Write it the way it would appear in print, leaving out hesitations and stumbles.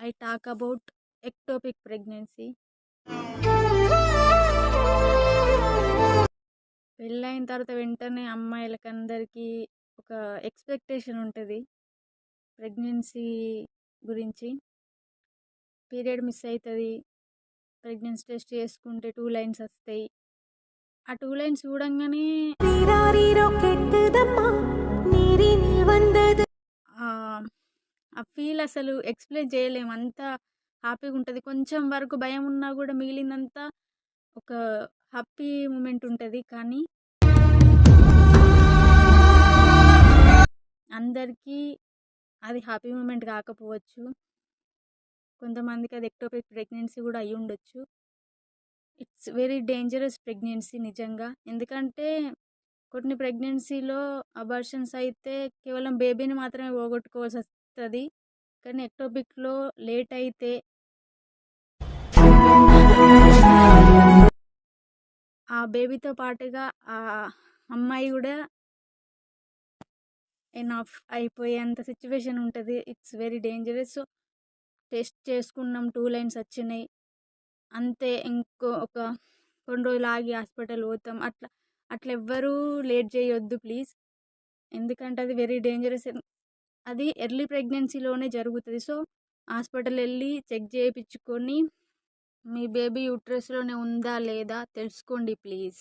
I talk about ectopic pregnancy. పెళ్ళైన తర్వాత వెంటనే అమ్మాయిలకందరికీ ఒక ఎక్స్‌పెక్టేషన్ ఉంటది. ప్రెగ్నెన్సీ గురించి. పీరియడ్ మిస్ అయితది. ప్రెగ్నెన్సీ టెస్ట్ చేసుకుంటే 2 లైన్స్ వస్తాయి. ఆ 2 లైన్స్ చూడంగానే ఆ ఫీల్ అసలు ఎక్స్‌ప్లెయిన్ చేయలేము. అంత హ్యాపీగా ఉంటది. కొంచెం వరకు భయం ఉన్నా కూడా మిగిలిందంతా ఒక హ్యాపీ మూమెంట్ ఉంటది. కానీ అందరికీ అది హ్యాపీ మూమెంట్ కాకపోవచ్చు. కొంతమందికి అది ఎక్టోపిక్ ప్రెగ్నెన్సీ కూడా అయ్యుండొచ్చు. ఇట్స్ వెరీ డేంజరస్ ప్రెగ్నెన్సీ నిజంగా. ఎందుకంటే కొన్ని ప్రెగ్నెన్సీలో అబార్షన్స్ అయితే కేవలం బేబీని మాత్రమే పోగొట్టుకోవాల్సి వస్తది. కానీ ఎక్టోపిక్‌లో లేట్ అయితే ఆ బేబీతో పాటుగా ఆ అమ్మాయి కూడా ఎనఫ్ అయిపోయేంత సిచ్యువేషన్ ఉంటది. It's very dangerous. So, test చేసుకున్నాం 2 లైన్స్ వచ్చినాయి. అంతే ఒక కొన్ని రోజులు ఆగి హాస్పిటల్ పోతాం. అట్లా ఎవ్వరూ లేట్ చేయొద్దు ప్లీజ్. ఎందుకంటే అది వెరీ డేంజరస్. అది ఎర్లీ ప్రెగ్నెన్సీలోనే జరుగుతది. సో, హాస్పిటల్ వెళ్ళి చెక్ చేయించుకొని మీ బేబీ యూట్రస్‌లోనే ఉందా లేదా తెలుసుకోండి ప్లీజ్.